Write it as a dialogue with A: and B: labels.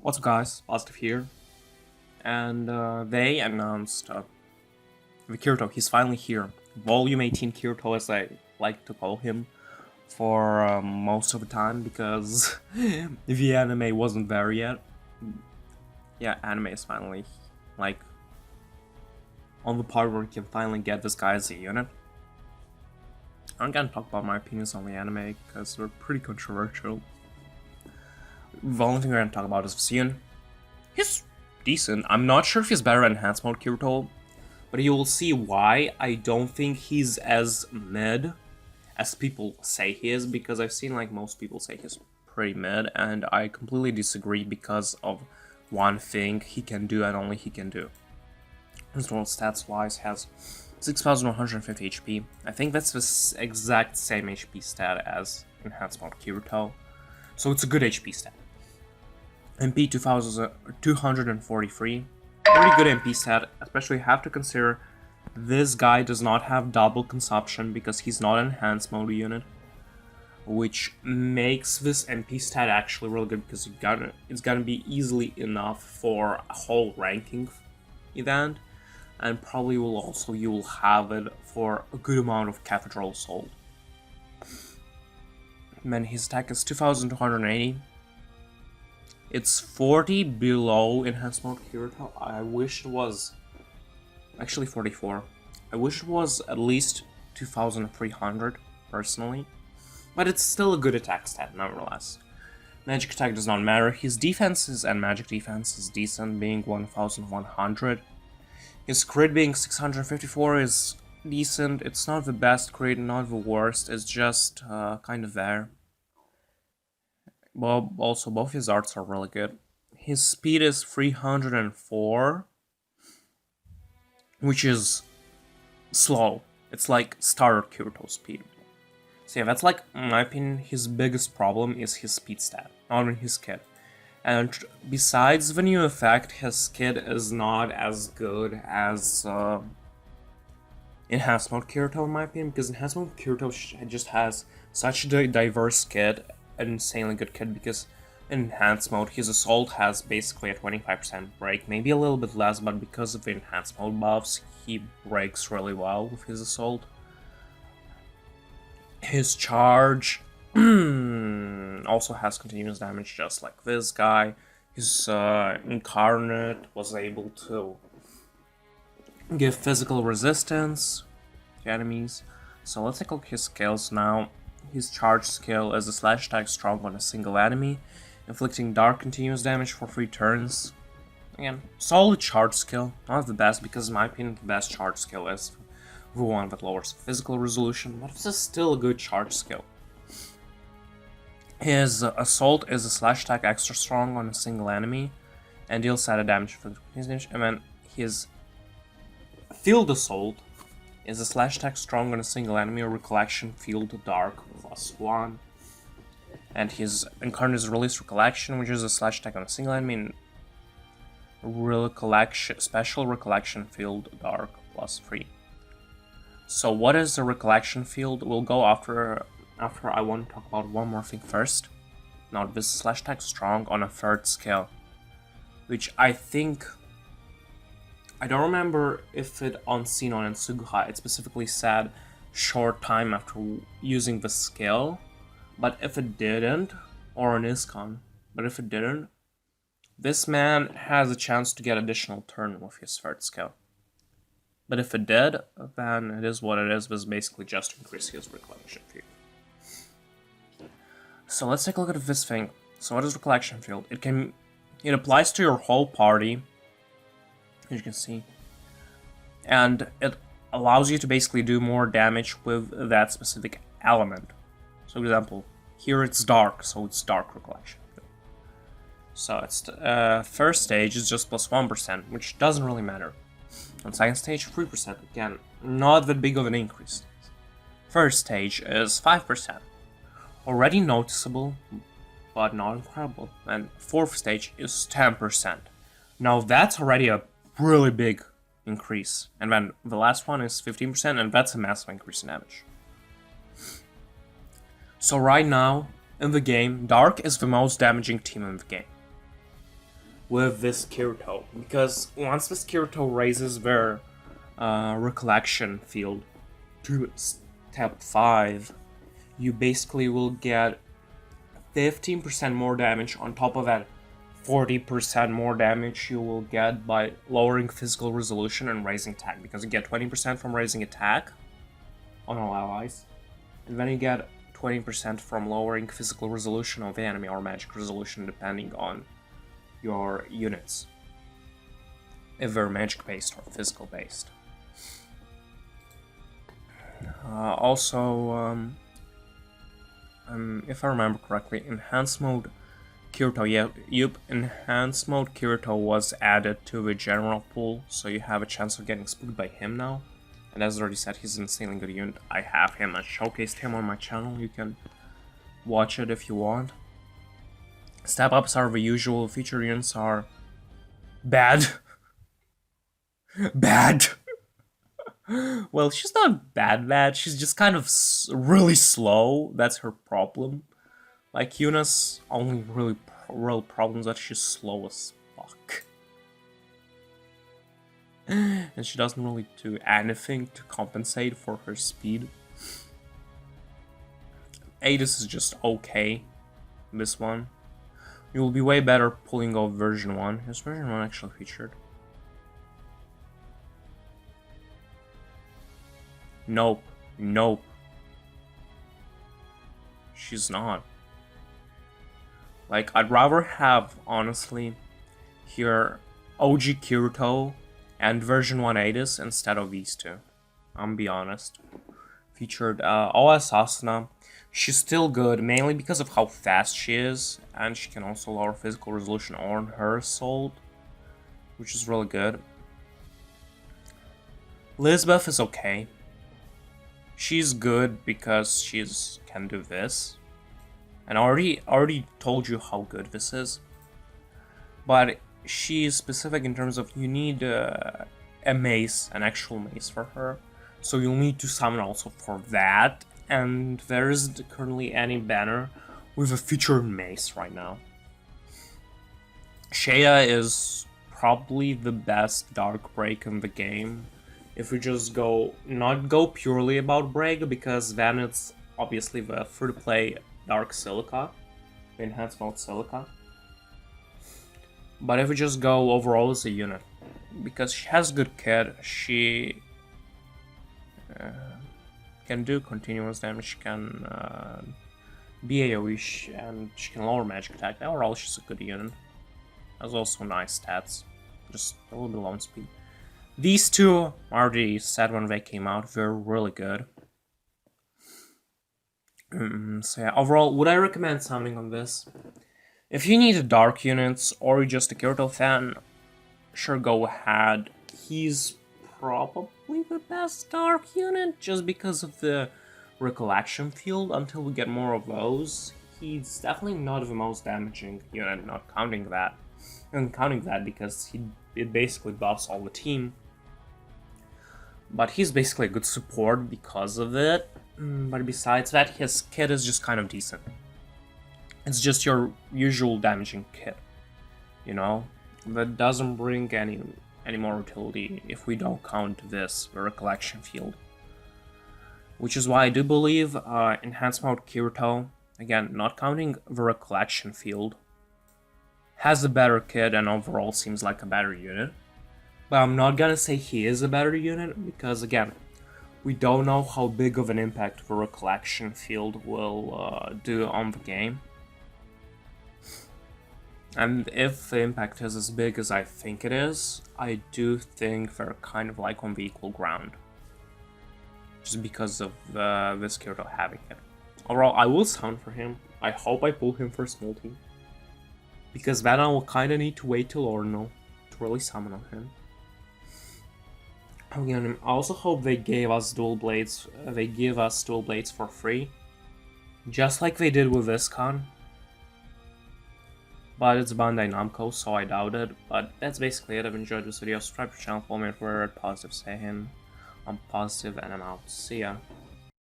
A: What's up guys, Positive here, and they announced the Kirito, he's finally here. Volume 18 Kirito, as I like to call him, for most of the time, because the anime wasn't there yet. Yeah, anime is finally, like, on the part where you can finally get this guy as a unit. I'm gonna talk about my opinions on the anime, because they're pretty controversial. The only thing we're gonna talk about is Sion. He's decent. I'm not sure if he's better in Enhanced Mode Kirito, but you will see why I don't think he's as mid as people say he is, because I've seen like most people say he's pretty mid, and I completely disagree because of one thing he can do and only he can do. His normal stats wise has 6150 HP. I think that's the exact same HP stat as Enhanced Mode Kirito, so it's a good HP stat. MP 2243, pretty good MP stat, especially have to consider this guy does not have double consumption because he's not an enhanced mode unit, which makes this MP stat actually really good because it's gonna be easily enough for a whole ranking event, and probably you will have it for a good amount of Cathedral Assault. Man, his attack is 2280. It's 40 below Enhanced Mode Kirito. I wish it was actually 44. I wish it was at least 2300 personally, but it's still a good attack stat nonetheless. Magic attack does not matter. His defenses and magic defense is decent, being 1100. His crit being 654 is decent. It's not the best crit, not the worst. It's just kind of there. Well, also both his arts are really good. His speed is 304, which is slow. It's like starter Kirito speed. So yeah, that's like, in my opinion, his biggest problem is his speed stat, not in his kit. And besides the new effect, his kit is not as good as Enhanced Mode Kirito, in my opinion, because Enhanced Mode Kirito just has such a diverse kit, an insanely good kit, because in Enhanced Mode, his Assault has basically a 25% break, maybe a little bit less, but because of the Enhanced Mode buffs, he breaks really well with his Assault. His Charge also has continuous damage, just like this guy. His Incarnate was able to give physical resistance to enemies. So let's take a look at his skills now. His charge skill is a slash attack strong on a single enemy, inflicting dark continuous damage for 3 turns. Again, solid charge skill, not the best, because in my opinion the best charge skill is the one that lowers physical resolution, but this is still a good charge skill. His assault is a slash attack extra strong on a single enemy, and deals added damage for his damage, and then his field assault is a slash attack strong on a single enemy or recollection field dark +1. And his Incarnate is release recollection, which is a slash attack on a single enemy, and special recollection field dark +3. So what is the recollection field? We'll go after I want to talk about one more thing first. Now this slash attack strong on a 3rd skill, which I think, I don't remember if it on Sinon and Suguha it specifically said short time after using the skill, but if it didn't, or on Iskon, but if it didn't, this man has a chance to get additional turn with his 3rd skill. But if it did, then it is what it is, was basically just to increase his recollection field. So let's take a look at this thing. So what is recollection field? It applies to your whole party, as you can see, and it allows you to basically do more damage with that specific element. So for example, here it's dark, so it's dark recollection. So it's 1st stage is just +1%, which doesn't really matter. On 2nd stage, 3%, again, not that big of an increase. 1st stage is 5%, already noticeable, but not incredible. And 4th stage is 10%. Now that's already a really big increase. And then the last one is 15%, and that's a massive increase in damage. So right now, in the game, Dark is the most damaging team in the game. with this Kirito, because once this Kirito raises their recollection field to step 5, you basically will get 15% more damage. On top of that, 40% more damage you will get by lowering physical resolution and raising attack, because you get 20% from raising attack on all allies, and then you get 20% from lowering physical resolution of the enemy, or magic resolution, depending on your units, if they're magic based or physical based. Also, if I remember correctly, enhanced mode Kirito, enhanced mode Kirito was added to the general pool, so you have a chance of getting spooked by him now. And as I already said, he's an insanely good unit. I have him, I showcased him on my channel, you can watch it if you want. Step ups are the usual, feature units are bad. Bad. Well, she's not bad, she's just kind of really slow, that's her problem. Like, Yuna's only real problem is that she's slow as fuck. And she doesn't really do anything to compensate for her speed. Adis is just okay, this one. You will be way better pulling off version 1. Is version 1 actually featured? Nope. Nope. She's not. Like, I'd rather have, honestly, here OG Kirito and version 1 Adis instead of these two. I'm be honest. Featured OS Asuna. She's still good, mainly because of how fast she is, and she can also lower physical resolution on her assault, which is really good. Lisbeth is okay. She's good because she's can do this. And I already told you how good this is. But she's specific in terms of you need a mace, an actual mace for her. So you'll need to summon also for that. And there isn't currently any banner with a featured mace right now. Shaya is probably the best dark break in the game. If we just not go purely about break, because then it's obviously the free-to-play dark silica, the enhanced mode silica. But if we just go overall as a unit, because she has good kit, she can do continuous damage, she can be AoE, and she can lower magic attack. Overall, she's a good unit. Has also nice stats, just a little bit low on speed. These two, I already said when they came out, they're really good. So yeah, overall, would I recommend summoning on this? If you need dark units, or you're just a Kirito fan, sure, go ahead. He's probably the best dark unit, just because of the recollection field. Until we get more of those, he's definitely not the most damaging unit, not counting that. And counting that because it basically buffs all the team. But he's basically a good support because of it. But besides that, his kit is just kind of decent. It's just your usual damaging kit, you know? That doesn't bring any more utility if we don't count this, the recollection field. Which is why I do believe enhanced mode Kirito, again, not counting the recollection field, has a better kit and overall seems like a better unit. But I'm not gonna say he is a better unit, because again, we don't know how big of an impact the recollection field will do on the game. And if the impact is as big as I think it is, I do think they're kind of like on the equal ground. Just because of this Kirito having it. Overall, I will summon for him. I hope I pull him first multi. Because then I will kinda need to wait till Ordinal to really summon on him. Again, I also hope they gave us dual blades. They give us dual blades for free, just like they did with this con. But it's Bandai Namco, so I doubt it. But that's basically it. I've enjoyed this video. Subscribe to the channel, follow me on Twitter at positive saying. I'm positive, and I'm out. See ya.